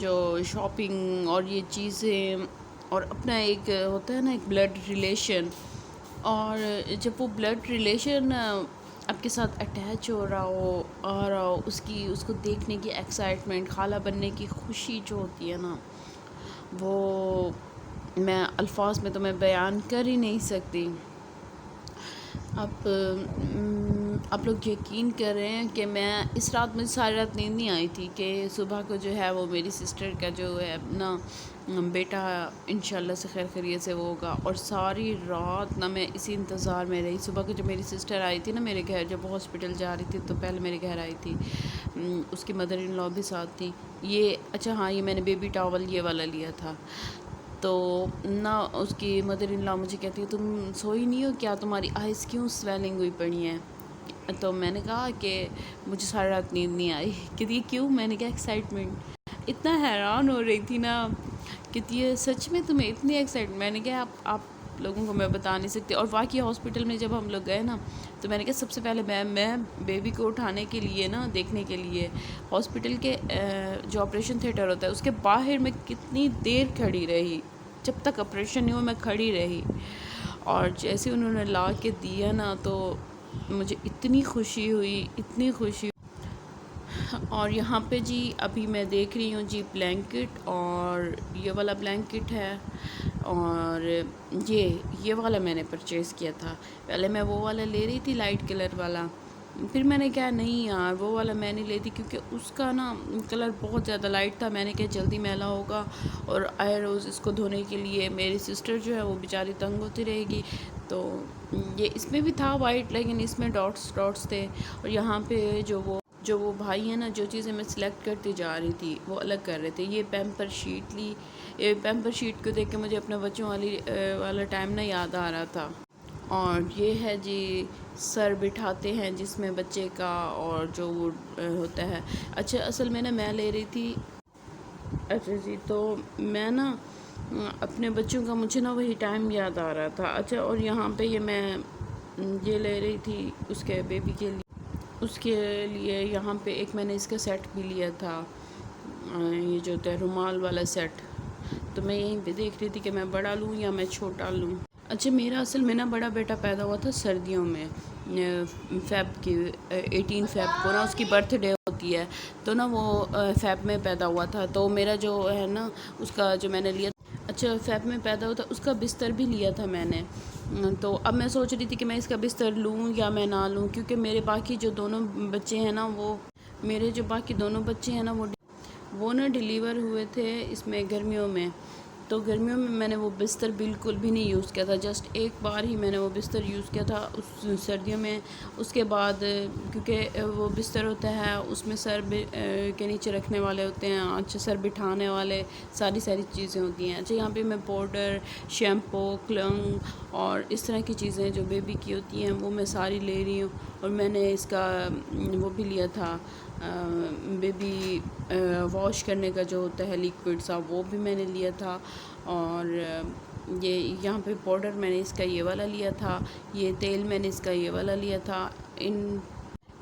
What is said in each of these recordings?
جو شاپنگ اور یہ چیزیں، اور اپنا ایک ہوتا ہے نا ایک بلڈ ریلیشن، اور جب وہ بلڈ ریلیشن آپ کے ساتھ اٹیچ ہو رہا ہو، اور اس کو دیکھنے کی ایکسائٹمنٹ، خالہ بننے کی خوشی جو ہوتی ہے نا، وہ میں الفاظ میں تو میں بیان کر ہی نہیں سکتی۔ آپ لوگ یقین کر رہے ہیں کہ میں اس رات مجھے ساری رات نیند نہیں آئی تھی کہ صبح کو جو ہے وہ میری سسٹر کا جو ہے نا بیٹا انشاءاللہ سے خیر خیریت سے وہ ہوگا، اور ساری رات نا میں اسی انتظار میں رہی۔ صبح کو جب میری سسٹر آئی تھی نا میرے گھر، جب وہ ہاسپٹل جا رہی تھی تو پہلے میرے گھر آئی تھی، اس کی مدر ان لاء بھی ساتھ تھی۔ یہ اچھا ہاں، یہ میں نے بیبی ٹاول یہ والا لیا تھا، تو نہ اس کی مدر ان لاء مجھے کہتی ہے تم سوئی نہیں ہو کیا، تمہاری آئز کیوں سویلنگ ہوئی پڑی ہیں؟ تو میں نے کہا کہ مجھے ساری رات نیند نہیں آئی۔ کہتی ہے کیوں؟ میں نے کہا ایکسائٹمنٹ۔ اتنا حیران ہو رہی تھی نا، کہتی ہے سچ میں تمہیں اتنی ایکسائٹمنٹ؟ میں نے کہا آپ لوگوں کو میں بتا نہیں سکتی۔ اور واقعی ہاسپٹل میں جب ہم لوگ گئے نا تو میں نے کہا سب سے پہلے میں بیبی کو اٹھانے کے لیے نا دیکھنے کے لیے ہاسپٹل کے جو آپریشن تھیٹر ہوتا ہے اس کے باہر میں کتنی دیر کھڑی رہی، جب تک آپریشن نہیں ہوا میں کھڑی رہی، اور جیسے انہوں نے لا کے دیا نا تو مجھے اتنی خوشی ہوئی، اتنی خوشی۔ اور یہاں پہ جی ابھی میں دیکھ رہی ہوں جی بلینکٹ، اور یہ والا بلینکٹ ہے، اور یہ والا میں نے پرچیز کیا تھا۔ پہلے میں وہ والا لے رہی تھی لائٹ کلر والا، پھر میں نے کہا نہیں یار وہ والا میں نہیں لیتی کیونکہ اس کا نا کلر بہت زیادہ لائٹ تھا۔ میں نے کہا جلدی میلا ہوگا، اور آئے روز اس کو دھونے کے لیے میری سسٹر جو ہے وہ بیچاری تنگ ہوتی رہے گی، تو یہ اس میں بھی تھا وائٹ لیکن اس میں ڈاٹس تھے۔ اور یہاں پہ جو وہ بھائی ہیں نا، جو چیزیں میں سلیکٹ کرتی جا رہی تھی وہ الگ کر رہے تھے۔ یہ پیمپر شیٹ لی، یہ پیمپر شیٹ کو دیکھ کے مجھے اپنے بچوں والا ٹائم نہ یاد آ رہا تھا۔ اور یہ ہے جی سر بٹھاتے ہیں جس میں بچے کا، اور جو وہ ہوتا ہے۔ اچھا اصل میں نا میں لے رہی تھی، اچھا جی تو میں نا اپنے بچوں کا مجھے نا وہی ٹائم یاد آ رہا تھا۔ اچھا اور یہاں پہ یہ میں یہ لے رہی تھی اس کے بیبی کے لیے، اس کے لیے یہاں پہ ایک میں نے اس کا سیٹ بھی لیا تھا، یہ جو ہوتا ہے رومال والا سیٹ، تو میں یہیں پہ دیکھ رہی تھی کہ میں بڑا لوں یا میں چھوٹا لوں۔ اچھا میرا اصل میں نا بڑا بیٹا پیدا ہوا تھا سردیوں میں، فیب کی 18 فیب کو نا اس کی برتھ ڈے ہوتی ہے، تو نا وہ فیب میں پیدا ہوا تھا، تو میرا جو ہے نا اس کا جو میں نے لیا، اچھا فیب میں پیدا ہوا تھا، اس کا بستر بھی لیا تھا میں نے۔ تو اب میں سوچ رہی تھی کہ میں اس کا بستر لوں یا میں نہ لوں، کیونکہ میرے باقی جو دونوں بچے ہیں نا وہ نا ڈیلیور ہوئے تھے اس میں گرمیوں میں، تو گرمیوں میں نے وہ بستر بالکل بھی نہیں یوز کیا تھا، جسٹ ایک بار ہی میں نے وہ بستر یوز کیا تھا اس سردیوں میں۔ اس کے بعد کیونکہ وہ بستر ہوتا ہے اس میں سر کے نیچے رکھنے والے ہوتے ہیں، اچھا سر بٹھانے والے ساری چیزیں ہوتی ہیں۔ اچھا یہاں پہ میں پاؤڈر، شیمپو، کلنگ اور اس طرح کی چیزیں جو بیبی کی ہوتی ہیں وہ میں ساری لے رہی ہوں، اور میں نے اس کا وہ بھی لیا تھا بیبی واش کرنے کا جو ہوتا ہے لیکوڈ سا، وہ بھی میں نے لیا تھا، اور یہ یہاں پہ پاؤڈر میں نے اس کا یہ والا لیا تھا، یہ تیل میں نے اس کا یہ والا لیا تھا،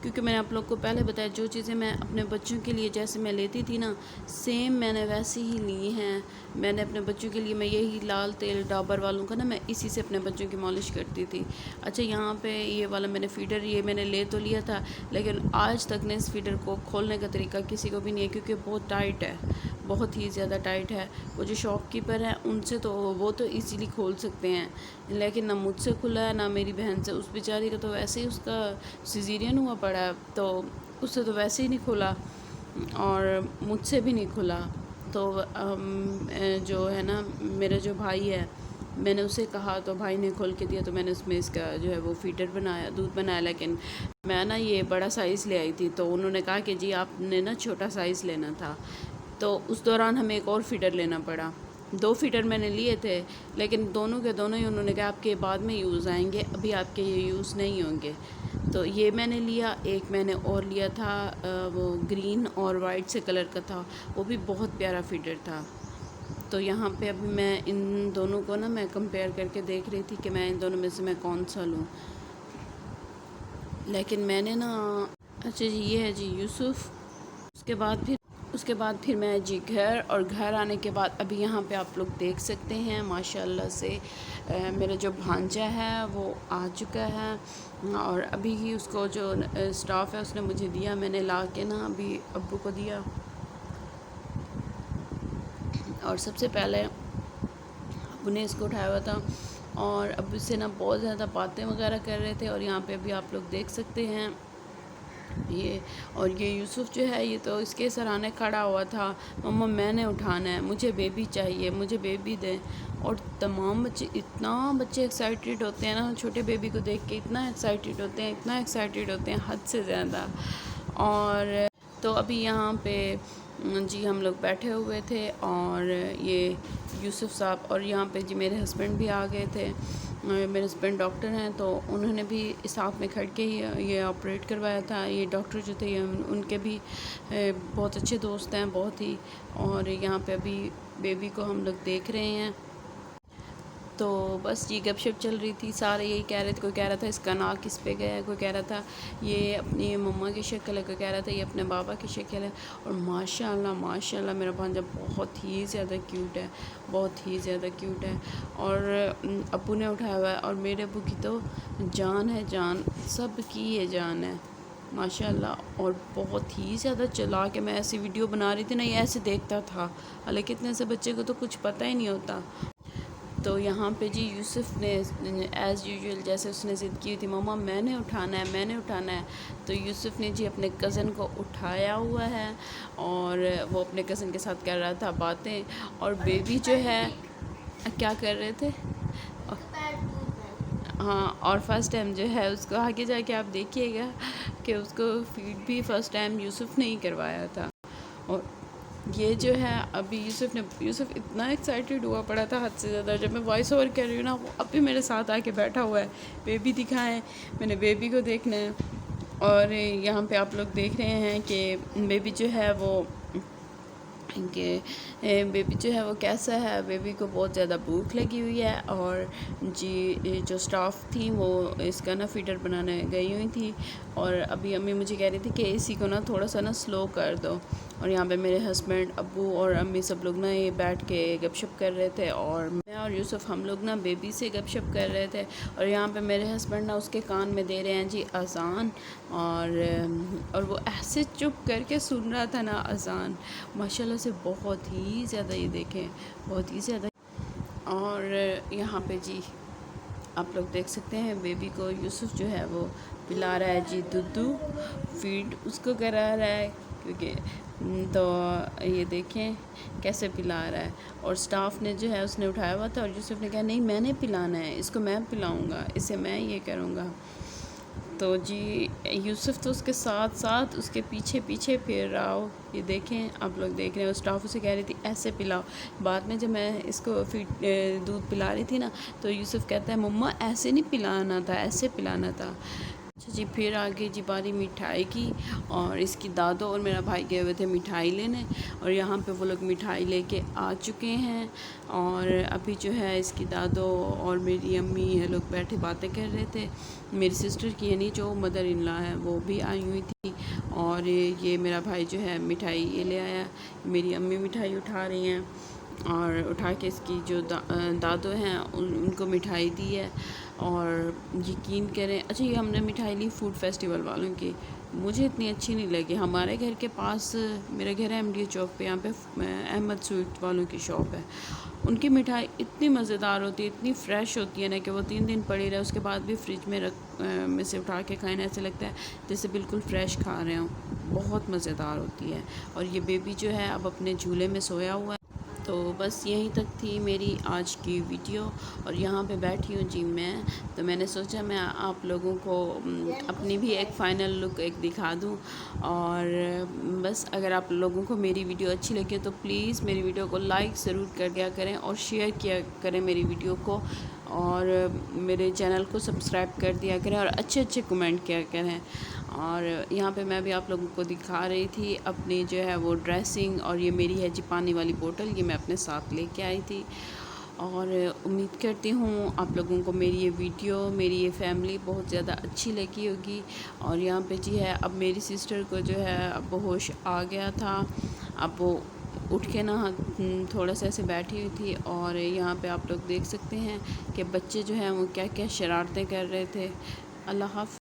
کیونکہ میں نے آپ لوگ کو پہلے بتایا جو چیزیں میں اپنے بچوں کے لیے جیسے میں لیتی تھی نا سیم میں نے ویسی ہی لی ہیں۔ میں نے اپنے بچوں کے لیے میں یہی لال تیل ڈابر والوں کا نا میں اسی سے اپنے بچوں کی مالش کرتی تھی۔ اچھا یہاں پہ یہ والا میں نے فیڈر یہ میں نے لے تو لیا تھا، لیکن آج تک نے اس فیڈر کو کھولنے کا طریقہ کسی کو بھی نہیں ہے، کیونکہ بہت ٹائٹ ہے، بہت ہی زیادہ ٹائٹ ہے۔ وہ جو شاپ کیپر ہیں ان سے تو وہ تو ایزیلی کھول سکتے ہیں، لیکن نہ مجھ سے کھلا ہے نہ میری بہن سے، اس بیچاری کا تو ویسے ہی اس کا سیزیرین ہوا پڑا ہے، تو اس سے تو ویسے ہی نہیں کھلا، اور مجھ سے بھی نہیں کھلا۔ تو جو ہے نا میرا جو بھائی ہے میں نے اسے کہا تو بھائی نے کھول کے دیا، تو میں نے اس میں اس کا جو ہے وہ فیڈر بنایا، دودھ بنایا، لیکن میں نا یہ بڑا سائز لے آئی تھی، تو انہوں نے کہا کہ جی آپ نے نا چھوٹا سائز لینا تھا، تو اس دوران ہمیں ایک اور فیڈر لینا پڑا۔ 2 فیڈر میں نے لیے تھے، لیکن دونوں کے دونوں ہی انہوں نے کہا آپ کے بعد میں یوز آئیں گے، ابھی آپ کے یہ یوز نہیں ہوں گے، تو یہ میں نے لیا۔ ایک میں نے اور لیا تھا وہ گرین اور وائٹ سے کلر کا تھا، وہ بھی بہت پیارا فیڈر تھا۔ تو یہاں پہ ابھی میں ان دونوں کو نا میں کمپیئر کر کے دیکھ رہی تھی کہ میں ان دونوں میں سے میں کون سا لوں، لیکن میں نے نا اچھا جی یہ ہے جی یوسف، اس کے بعد پھر میں جی گھر آنے کے بعد ابھی یہاں پہ آپ لوگ دیکھ سکتے ہیں ماشاءاللہ سے میرا جو بھانجا ہے وہ آ چکا ہے، اور ابھی ہی اس کو جو اسٹاف ہے اس نے مجھے دیا، میں نے لا کے نا ابھی ابو کو دیا، اور سب سے پہلے ابو نے اس کو اٹھایا ہوا تھا، اور ابو سے نا بہت زیادہ باتیں وغیرہ کر رہے تھے، اور یہاں پہ ابھی آپ لوگ دیکھ سکتے ہیں یہ یوسف جو ہے یہ تو اس کے سرانے کھڑا ہوا تھا، مما میں نے اٹھانا ہے، مجھے بیبی چاہیے، مجھے بیبی دیں، اور تمام بچے ایکسائٹیڈ ہوتے ہیں نا چھوٹے بیبی کو دیکھ کے، اتنا ایکسائٹیڈ ہوتے ہیں حد سے زیادہ۔ اور تو ابھی یہاں پہ جی ہم لوگ بیٹھے ہوئے تھے، اور یہ یوسف صاحب اور یہاں پہ جی میرے ہسبینڈ بھی آ گئے تھے، میرے ہسبینڈ ڈاکٹر ہیں تو انہوں نے بھی ساتھ میں کھڑ کے ہی یہ آپریٹ کروایا تھا۔ یہ ڈاکٹر جو تھے ان کے بھی بہت اچھے دوست ہیں بہت ہی، اور یہاں پہ ابھی بیبی کو ہم لوگ دیکھ رہے ہیں، تو بس یہ گپ شپ چل رہی تھی، سارے یہی کہہ رہے تھے، کوئی کہہ رہا تھا اس کا ناک کس پہ گیا ہے، کوئی کہہ رہا تھا یہ اپنی مما کی شکل ہے، کوئی کہہ رہا تھا یہ اپنے بابا کی شکل ہے، اور ماشاءاللہ میرا بھانجا بہت ہی زیادہ کیوٹ ہے، اور ابو نے اٹھایا ہوا ہے، اور میرے ابو کی تو جان ہے، جان سب کی یہ جان ہے ماشاءاللہ، اور بہت ہی زیادہ چلا کہ میں ایسی ویڈیو بنا رہی تھی نا، یہ ایسے دیکھتا تھا، حالانکہ اتنے سے بچے کو تو کچھ پتہ ہی نہیں ہوتا۔ تو یہاں پہ جی یوسف نے ایز یوزول جیسے اس نے ضد کی تھی، مما میں نے اٹھانا ہے، تو یوسف نے جی اپنے کزن کو اٹھایا ہوا ہے، اور وہ اپنے کزن کے ساتھ کر رہا تھا باتیں، اور بیبی جو ہے کیا کر رہے تھے، ہاں، اور فرسٹ ٹائم جو ہے اس کو آگے جا کے آپ دیکھیے گا کہ اس کو فیڈ بھی فرسٹ ٹائم یوسف نے ہی کروایا تھا، اور یہ جو ہے ابھی یوسف اتنا ایکسائٹیڈ ہوا پڑا تھا حد سے زیادہ، جب میں وائس اوور کر رہی ہوں نا وہ اب بھی میرے ساتھ آ کے بیٹھا ہوا ہے، بیبی دکھائیں، میں نے بیبی کو دیکھنا ہے، اور یہاں پہ آپ لوگ دیکھ رہے ہیں کہ بیبی جو ہے وہ کیسا ہے، بیبی کو بہت زیادہ بھوک لگی ہوئی ہے، اور جی جو سٹاف تھی وہ اس کا نا فیڈر بنانے گئی ہوئی تھی، اور ابھی امی مجھے کہہ رہی تھی کہ اسی کو نا تھوڑا سا نا سلو کر دو، اور یہاں پہ میرے ہسبینڈ ابو اور امی سب لوگ نا یہ بیٹھ کے گپ شپ کر رہے تھے، اور میں اور یوسف ہم لوگ نا بیبی سے گپ شپ کر رہے تھے، اور یہاں پہ میرے ہسبینڈ نا اس کے کان میں دے رہے ہیں جی اذان، اور وہ ایسے چپ کر کے سن رہا تھا نا اذان، ماشاءاللہ سے بہت ہی زیادہ، یہ دیکھیں بہت ہی زیادہ، اور یہاں پہ جی آپ لوگ دیکھ سکتے ہیں بیبی کو یوسف جو ہے وہ پلا رہا ہے جی دودھ، فیڈ اس کو کرا رہا ہے، کیونکہ تو یہ دیکھیں کیسے پلا رہا ہے، اور سٹاف نے جو ہے اس نے اٹھایا ہوا تھا، اور یوسف نے کہا نہیں میں نے پلانا ہے، اس کو میں پلاؤں گا، اسے میں یہ کروں گا، تو جی یوسف تو اس کے ساتھ ساتھ اس کے پیچھے پھیر رہا ہو، یہ دیکھیں آپ لوگ دیکھ رہے ہیں، اور سٹاف اسے کہہ رہی تھی ایسے پلاؤ، بعد میں جب میں اس کو دودھ پلا رہی تھی نا تو یوسف کہتا ہے مما ایسے نہیں پلانا تھا، ایسے پلانا تھا۔ اچھا جی پھر آگے جی باری مٹھائی کی، اور اس کی دادو اور میرا بھائی گئے ہوئے تھے مٹھائی لینے، اور یہاں پہ وہ لوگ مٹھائی لے کے آ چکے ہیں، اور ابھی جو ہے اس کی دادو اور میری امی یہ لوگ بیٹھے باتیں کر رہے تھے، میری سسٹر کی یعنی جو مدر ان لا ہے وہ بھی آئی ہوئی تھی، اور یہ میرا بھائی جو ہے مٹھائی یہ لے آیا، میری امی مٹھائی اٹھا رہی ہیں، اور اٹھا کے اس کی جو دادو ہیں ان کو مٹھائی دی ہے، اور یقین کریں اچھا یہ ہم نے مٹھائی لی فوڈ فیسٹیول والوں کی، مجھے اتنی اچھی نہیں لگی، ہمارے گھر کے پاس میرا گھر ہے MD چوک پہ، یہاں پہ احمد سویٹ والوں کی شاپ ہے، ان کی مٹھائی اتنی مزیدار ہوتی ہے، اتنی فریش ہوتی ہے نا کہ وہ 3 دن پڑی رہے، اس کے بعد بھی فریج میں سے اٹھا کے کھائیں، ایسے لگتا ہے جیسے بالکل فریش کھا رہے ہوں، بہت مزیدار ہوتی ہے، اور یہ بیبی جو ہے اب اپنے جھولے میں سویا ہوا ہے۔ تو بس یہیں تک تھی میری آج کی ویڈیو، اور یہاں پہ بیٹھی ہوں جی میں، تو میں نے سوچا میں آپ لوگوں کو اپنی بھی ایک فائنل لک ایک دکھا دوں، اور بس اگر آپ لوگوں کو میری ویڈیو اچھی لگے تو پلیز میری ویڈیو کو لائک ضرور کر دیا کریں، اور شیئر کیا کریں میری ویڈیو کو، اور میرے چینل کو سبسکرائب کر دیا کریں، اور اچھے کمنٹ کیا کریں، اور یہاں پہ میں بھی آپ لوگوں کو دکھا رہی تھی اپنی جو ہے وہ ڈریسنگ، اور یہ میری ہے جی پانی والی بوٹل، یہ میں اپنے ساتھ لے کے آئی تھی، اور امید کرتی ہوں آپ لوگوں کو میری یہ ویڈیو، میری یہ فیملی بہت زیادہ اچھی لگی ہوگی۔ اور یہاں پہ جی ہے اب میری سسٹر کو جو ہے اب ہوش آ گیا تھا، اب وہ اٹھ کے نا تھوڑا سا ایسے بیٹھی ہوئی تھی، اور یہاں پہ آپ لوگ دیکھ سکتے ہیں کہ بچے جو ہیں وہ کیا کیا شرارتیں کر رہے تھے۔ اللہ حافظ۔